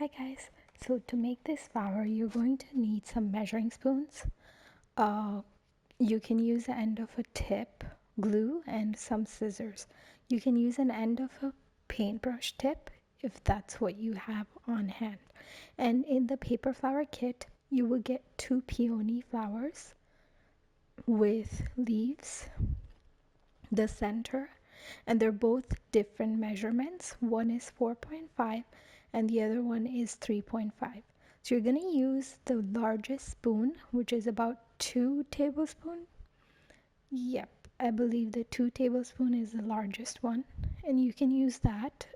Hi guys, so to make this flower you're going to need some measuring spoons. Uh, you can use the end of a tip, glue, and some scissors. You can use an end of a paintbrush tip if that's what you have on hand. And in the paper flower kit you will get two peony flowers with leaves, the center, and they're both different measurements. One is 4.5 and the other one is 3.5. So you're going to use the largest spoon, which is about 2 tablespoons. Yep, I believe the 2 tablespoon is the largest one, and you can use that.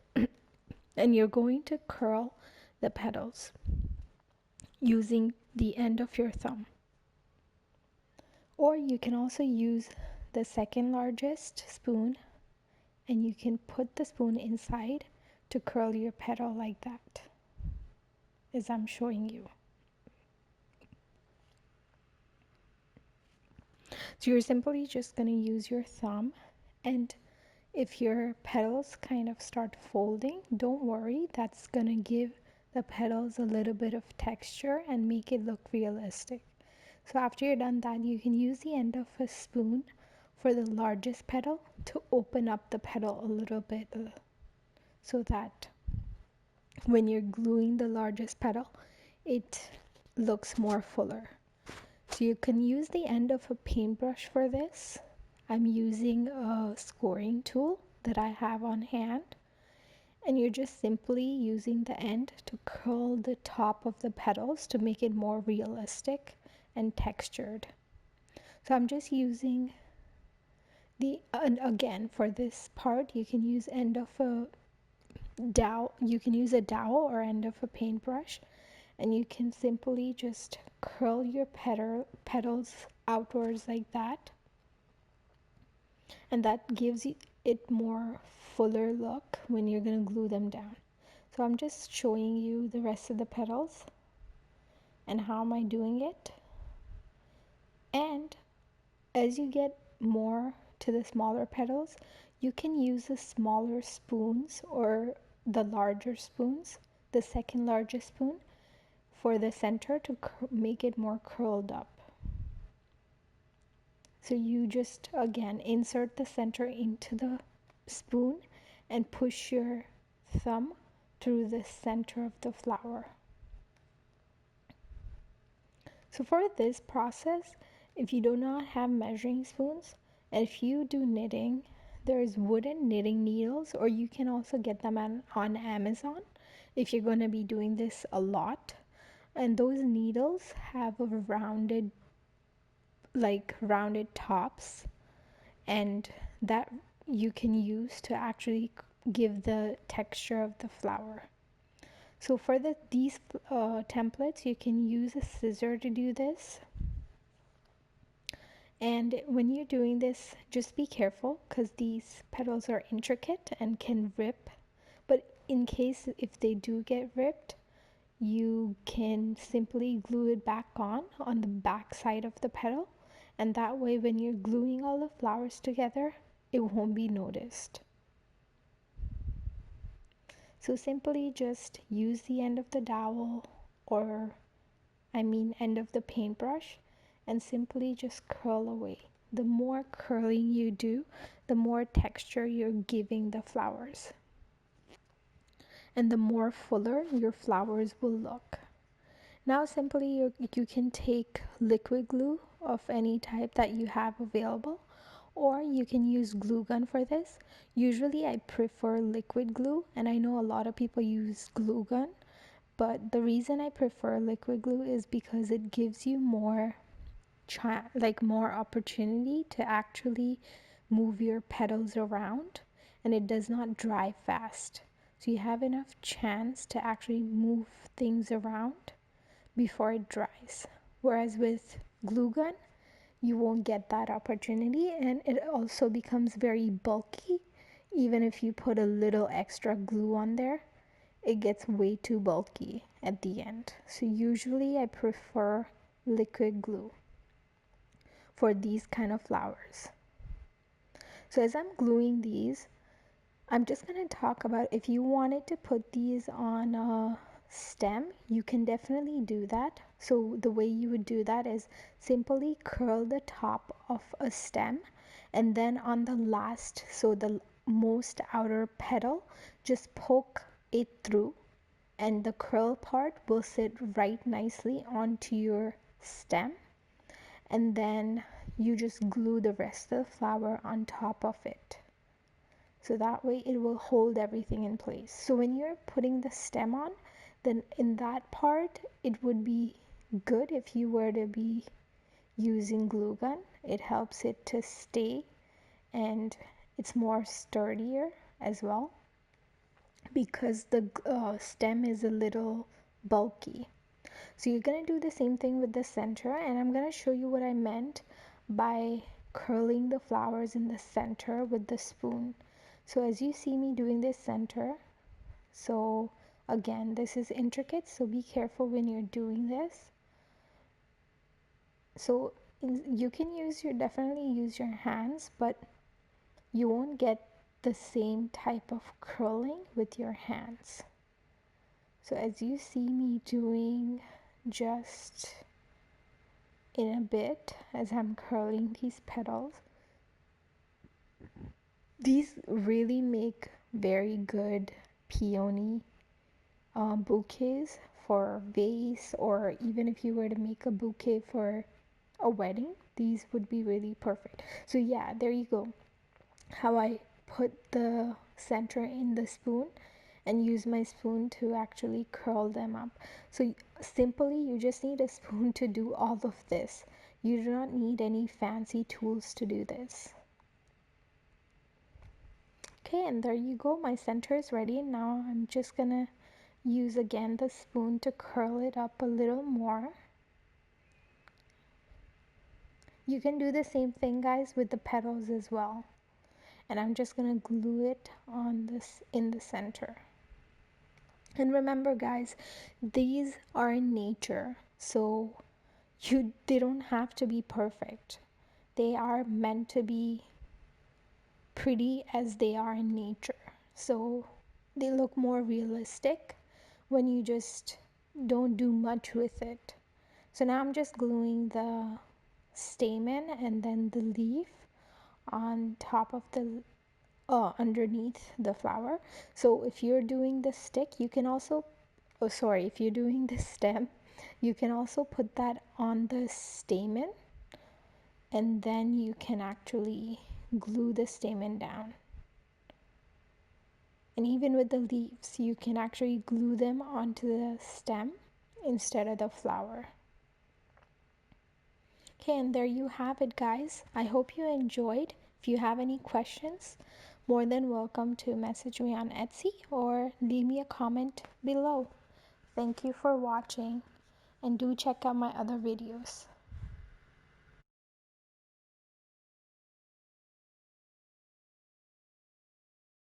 And you're going to curl the petals using the end of your thumb. Or you can also use the second largest spoon, and you can put the spoon inside to curl your petal like that, as I'm showing you. So you're simply just going to use your thumb, and if your petals kind of start folding, don't worry, that's going to give the petals a little bit of texture and make it look realistic. So after you're done that, you can use the end of a spoon for the largest petal to open up the petal a little bit, so that when you're gluing the largest petal, it looks more fuller. So you can use the end of a paintbrush for this. I'm using a scoring tool that I have on hand, and you're just simply using the end to curl the top of the petals to make it more realistic and textured. So I'm just using and again for this part you can use end of a dowel, you can use a dowel or end of a paintbrush, and you can simply just curl your petals outwards like that, and that gives it more fuller look when you're going to glue them down. So I'm just showing you the rest of the petals and how am I doing it. And as you get more to the smaller petals, you can use the smaller spoons or the larger spoons, the second largest spoon, for the center to make it more curled up. So you just again insert the center into the spoon and push your thumb through the center of the flower. So for this process, if you do not have measuring spoons, and if you do knitting, there's wooden knitting needles, or you can also get them on Amazon if you're going to be doing this a lot. And those needles have a rounded tops, and that you can use to actually give the texture of the flower. So for these templates, you can use a scissor to do this. And when you're doing this, just be careful because these petals are intricate and can rip. But in case if they do get ripped, you can simply glue it back on the back side of the petal, and that way when you're gluing all the flowers together, it won't be noticed. So simply just use the end of the dowel, or end of the paintbrush, and simply just curl away. The more curling you do, the more texture you're giving the flowers, and the more fuller your flowers will look. Now simply you can take liquid glue of any type that you have available, or you can use glue gun for this. Usually I prefer liquid glue, and I know a lot of people use glue gun, but the reason I prefer liquid glue is because it gives you more more opportunity to actually move your petals around, and it does not dry fast. So you have enough chance to actually move things around before it dries. Whereas with glue gun, you won't get that opportunity, and it also becomes very bulky. Even if you put a little extra glue on there, it gets way too bulky at the end. So usually I prefer liquid glue for these kind of flowers. So as I'm gluing these, I'm just going to talk about if you wanted to put these on stem, you can definitely do that. So the way you would do that is simply curl the top of a stem, and then on the last, so the most outer petal, just poke it through, and the curl part will sit right nicely onto your stem, and then you just glue the rest of the flower on top of it. So that way it will hold everything in place. So when you're putting the stem on, then in that part it would be good if you were to be using glue gun. It helps it to stay, and it's more sturdier as well because the stem is a little bulky. So you're going to do the same thing with the center, and I'm going to show you what I meant by curling the flowers in the center with the spoon. So as you see me doing this center, so again, this is intricate, so be careful when you're doing this. So you can definitely use your hands, but you won't get the same type of curling with your hands. So as you see me doing just in a bit as I'm curling these petals, these really make very good peony bouquets for vase, or even if you were to make a bouquet for a wedding, these would be really perfect. So yeah, there you go, how I put the center in the spoon and use my spoon to actually curl them up. So simply you just need a spoon to do all of this. You do not need any fancy tools to do this. Okay, and there you go, my center is ready. Now I'm just gonna use again the spoon to curl it up a little more. You can do the same thing, guys, with the petals as well. And I'm just gonna glue it on this in the center. And remember, guys, these are in nature, so they don't have to be perfect. They are meant to be pretty as they are in nature. So they look more realistic when you just don't do much with it. So now I'm just gluing the stamen and then the leaf on top of the underneath the flower. So if you're doing the stick, you can also, if you're doing the stem, you can also put that on the stamen, and then you can actually glue the stamen down. And even with the leaves, you can actually glue them onto the stem instead of the flower. Okay, and there you have it, guys. I hope you enjoyed. If you have any questions, more than welcome to message me on Etsy or leave me a comment below. Thank you for watching, and do check out my other videos.